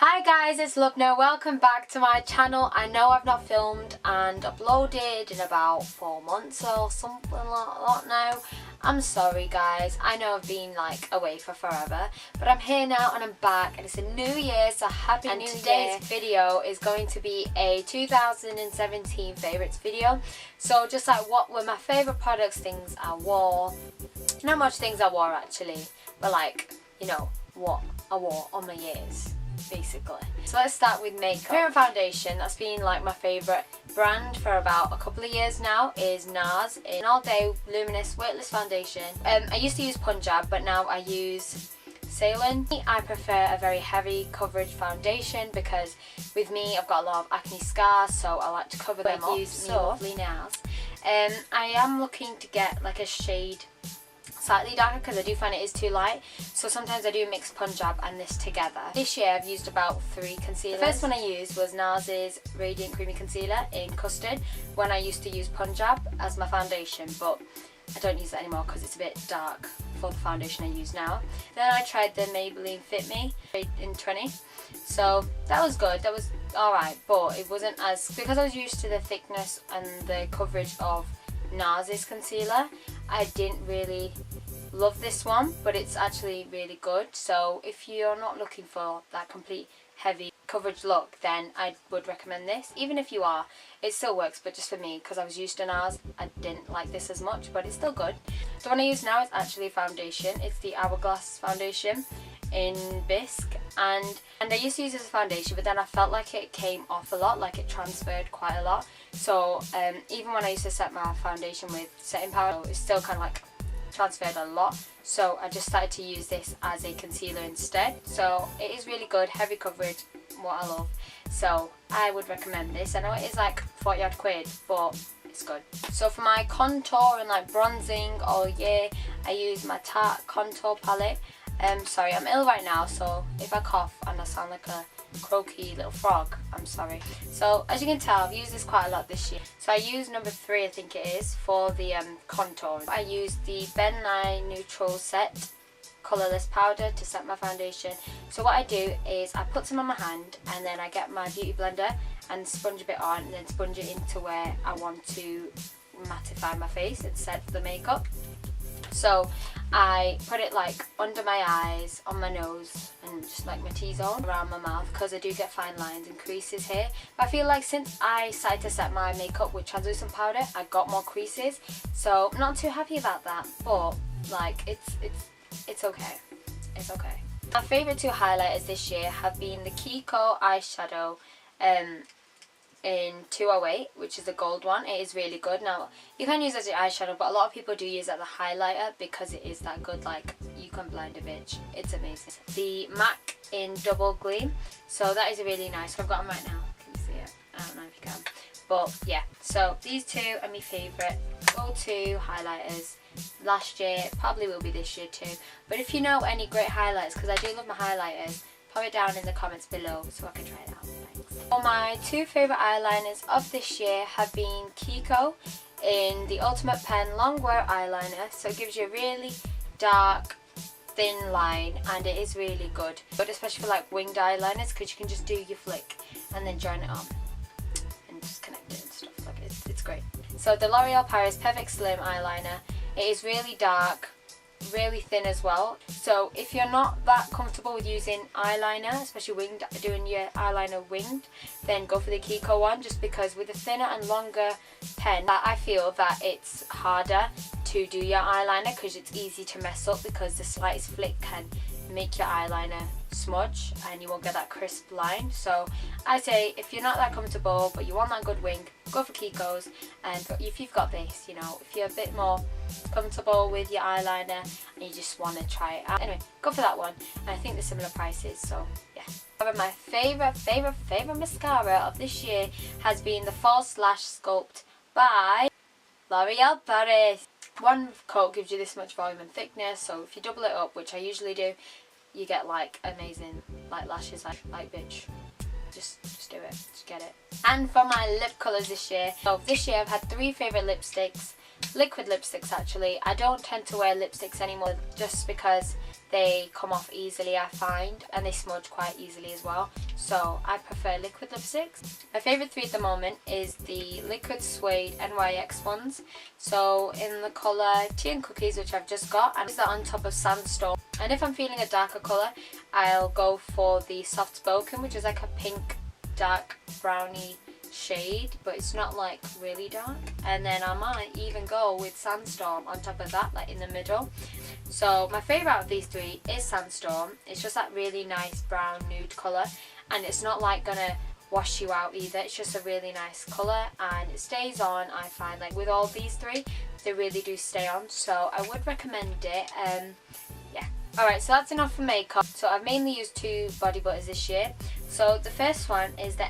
Hi guys, it's Lubna. Welcome back to my channel. I know I've not filmed and uploaded in about 4 months or something like that now. I'm sorry guys, I know I've been like away for forever, but I'm here now and I'm back and it's a new year, so happy new year. Today's video is going to be a 2017 favourites video. So just like what were my favourite products, things I wore, not much things I wore actually, but like, you know, what I wore on my years. Basically. So let's start with makeup. Favorite foundation that's been like my favourite brand for about a couple of years now is NARS in All Day Luminous Weightless Foundation. I used to use Punjab, but now I use Ceylon. I prefer a very heavy coverage foundation because with me I've got a lot of acne scars, so I like to cover them up. Use lovely nails. I am looking to get like a shade slightly darker because I do find it is too light, so sometimes I do mix Punjab and this together. This year I've used about 3 concealers. The first one I used was NARS's Radiant Creamy Concealer in Custard when I used to use Punjab as my foundation, but I don't use it anymore because it's a bit dark for the foundation I use now. Then I tried the Maybelline Fit Me in 20, so that was good, that was alright, but it wasn't as, because I was used to the thickness and the coverage of NARS's concealer, I didn't really love this one, but it's actually really good. So if you're not looking for that complete heavy coverage look, then I would recommend this. Even if you are, it still works, but just for me, because I was used to NARS, I didn't like this as much, but it's still good. The one I use now is actually foundation. It's the Hourglass foundation in Bisque, and I used to use this as a foundation, but then I felt like it came off a lot, like it transferred quite a lot. So even when I used to set my foundation with setting powder, it still kind of like transferred a lot, so I just started to use this as a concealer instead. So it is really good, heavy coverage, what I love, so I would recommend this. I know it is like 40 odd quid, but it's good. So for my contour and like bronzing all year, I use my Tarte contour palette. Sorry, I'm ill right now, so if I cough and I sound like a croaky little frog, I'm sorry. So as you can tell, I've used this quite a lot this year. So I use number 3, I think it is, for the contour. I use the Ben Nye Neutral Set colourless powder to set my foundation. So what I do is I put some on my hand and then I get my beauty blender and sponge a bit on and then sponge it into where I want to mattify my face and set the makeup. So I put it like under my eyes, on my nose, and just like my T-zone around my mouth, because I do get fine lines and creases here. But I feel like since I started to set my makeup with translucent powder, I got more creases, so I'm not too happy about that, but like it's okay. It's okay. My favourite 2 highlighters this year have been the Kiko eyeshadow in 208, which is the gold one. It is really good. Now you can use it as your eyeshadow, but a lot of people do use it as a highlighter because it is that good, like you can blind a bitch. It's amazing. The MAC in Double Gleam, so that is a really nice one. I've got them right now, can you see it? I don't know if you can, but yeah, so these 2 are my favourite go-to highlighters. Last year, probably will be this year too, but if you know any great highlighters, because I do love my highlighters, pop it down in the comments below so I can try it out. Thanks. Well, my 2 favourite eyeliners of this year have been Kiko in the Ultimate Pen Longwear Eyeliner. So it gives you a really dark, thin line and it is really good. But especially for like winged eyeliners, because you can just do your flick and then join it on and just connect it and stuff. Like it's great. So the L'Oreal Paris Perfect Slim Eyeliner. It is really dark, really thin as well, so if you're not that comfortable with using eyeliner, especially winged, doing your eyeliner winged, then go for the Kiko one, just because with a thinner and longer pen, I feel that it's harder to do your eyeliner because it's easy to mess up, because the slightest flick can make your eyeliner smudge and you won't get that crisp line. So I say if you're not that comfortable but you want that good wing, go for Kiko's. And if you've got this, you know, if you're a bit more comfortable with your eyeliner and you just want to try it out, anyway, go for that one. And I think they're similar prices, so yeah. However, my favourite mascara of this year has been the False Lash Sculpt by L'Oreal Paris. One coat gives you this much volume and thickness, so if you double it up, which I usually do, you get like amazing like lashes, like bitch. Just do it, just get it. And for my lip colours this year, so this year I've had 3 favourite lipsticks. liquid lipsticks actually. I don't tend to wear lipsticks anymore just because they come off easily, I find, and they smudge quite easily as well. So I prefer liquid lipsticks. My favourite three at the moment is the Liquid Suede NYX ones. So in the colour Tea and Cookies, which I've just got, and that on top of Sandstorm. And if I'm feeling a darker colour, I'll go for the Soft Spoken, which is like a pink, dark, browny shade, but it's not like really dark. And then I might even go with Sandstorm on top of that, like in the middle. So my favourite out of these three is Sandstorm. It's just that really nice brown nude colour, and it's not like gonna wash you out either. It's just a really nice colour and it stays on. I find like with all these three, they really do stay on, so I would recommend it. Yeah. Alright, so that's enough for makeup. So I've mainly used two body butters this year. So the first one is the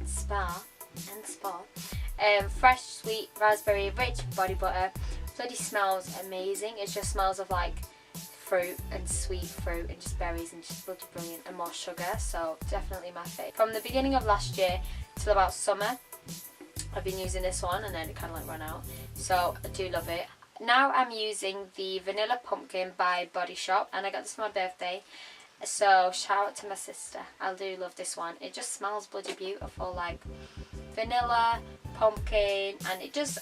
Spa Fresh Sweet Raspberry Rich Body Butter. Bloody smells amazing. It just smells of like fruit and sweet fruit and just berries and just bloody brilliant, and more sugar. So definitely my favourite. From the beginning of last year till about summer, I've been using this one, and then it kind of like ran out. So I do love it. Now I'm using the Vanilla Pumpkin by Body Shop, and I got this for my birthday. So shout out to my sister. I do love this one. It just smells bloody beautiful, like vanilla, pumpkin, and it does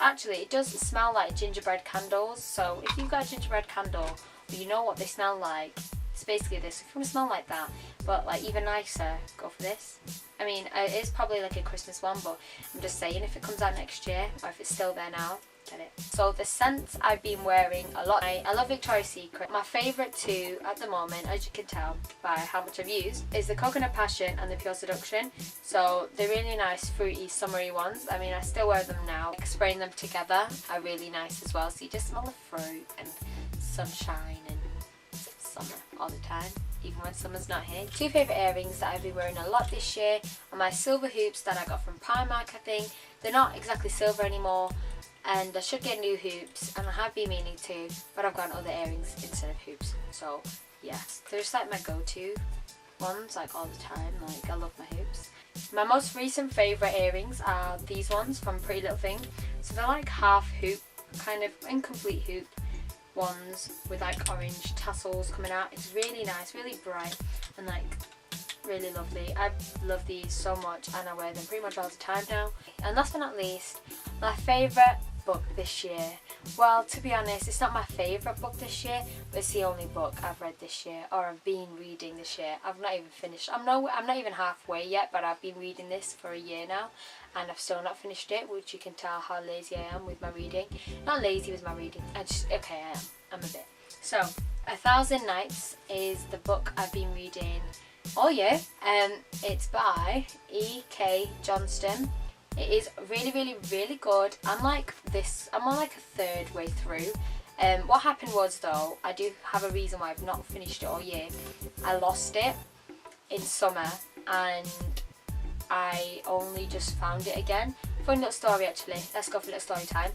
smell like gingerbread candles. So if you've got a gingerbread candle, you know what they smell like. It's basically this. If you want to smell like that, but like even nicer, go for this. I mean, it is probably like a Christmas one, but I'm just saying, if it comes out next year, or if it's still there now, get it. So the scents I've been wearing a lot. I love Victoria's Secret. My favourite two at the moment, as you can tell by how much I've used, is the Coconut Passion and the Pure Seduction. So they're really nice, fruity, summery ones. I mean, I still wear them now. Like, spraying them together are really nice as well. So you just smell the fruit and sunshine and summer all the time, even when summer's not here. Two favourite earrings that I've been wearing a lot this year are my silver hoops that I got from Primark, I think. They're not exactly silver anymore, and I should get new hoops, and I have been meaning to, but I've got other earrings instead of hoops. So yeah, they're just like my go-to ones, like all the time. Like, I love my hoops. My most recent favourite earrings are these ones from Pretty Little Thing. So they're like half hoop, kind of incomplete hoop ones with like orange tassels coming out. It's really nice, really bright, and like really lovely. I love these so much, and I wear them pretty much all the time now. And last but not least, my favourite book this year. Well, to be honest, it's not my favourite book this year, but it's the only book I've read this year, or I've been reading this year. I've not even finished. I'm not even halfway yet, but I've been reading this for a year now, and I've still not finished it, which you can tell how lazy I am with my reading. Not lazy with my reading. I am. I'm a bit. So, 1,000 Nights is the book I've been reading all year. It's by E.K. Johnston. It is really, really, really good. I'm on like a third way through. What happened was, though, I do have a reason why I've not finished it all year. I lost it in summer, and I only just found it again. Funny little story, actually. Let's go for a little story time.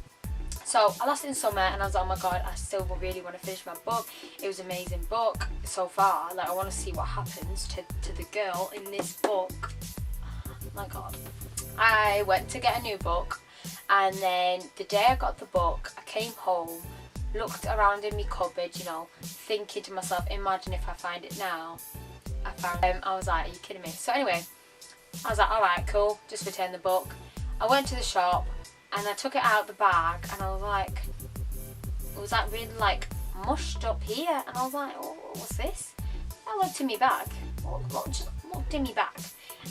So I lost it in summer, and I was like, oh my god, I still really want to finish my book. It was an amazing book so far. Like, I want to see what happens to the girl in this book. Oh my god. I went to get a new book, and then the day I got the book, I came home, looked around in my cupboard, you know, thinking to myself, imagine if I find it now. I found it. I was like, are you kidding me? So anyway, I was like, alright, cool, just return the book. I went to the shop, and I took it out the bag, and I was like, it was like really like mushed up here, and I was like, oh, what's this? I looked in my bag, just looked in my bag,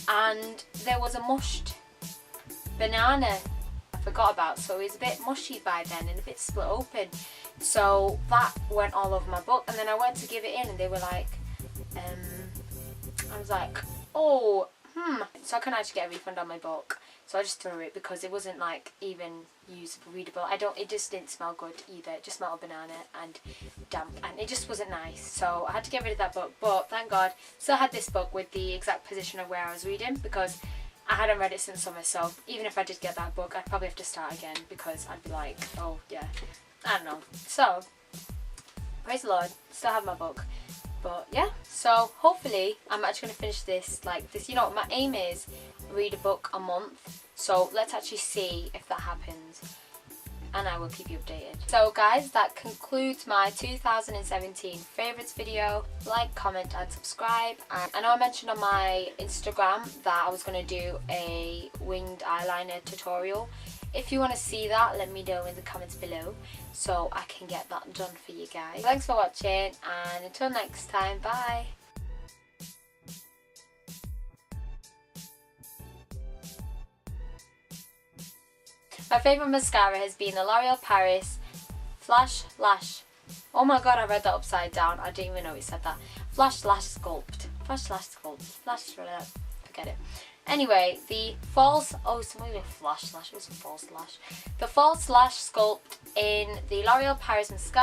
and there was a mushed banana I forgot about, so it was a bit mushy by then and a bit split open. So that went all over my book, and then I went to give it in, and they were like, I was like, oh, so I couldn't actually get a refund on my book. So I just threw it because it wasn't like even usable, readable. It just didn't smell good either. It just smelled of banana and damp, and it just wasn't nice. So I had to get rid of that book, but thank God, still had this book with the exact position of where I was reading, because I hadn't read it since summer. So even if I did get that book, I'd probably have to start again, because I'd be like, oh yeah, I don't know. So praise the Lord, still have my book. But yeah, so hopefully I'm actually going to finish this like this. You know, my aim is read a book a month. So let's actually see if that happens. and I will keep you updated. So guys, that concludes my 2017 favourites video. Like, comment and subscribe. And I know I mentioned on my Instagram that I was going to do a winged eyeliner tutorial. If you want to see that, let me know in the comments below so I can get that done for you guys. Thanks for watching, and until next time, bye. My favourite mascara has been the L'Oreal Paris Flash Lash. Oh my god, I read that upside down. I didn't even know it said that. Flash Lash Sculpt. Flash Lash Sculpt. Forget it. Anyway, the false, something with flash lash, it wasn't false lash. The false lash sculpt in the L'Oreal Paris mascara.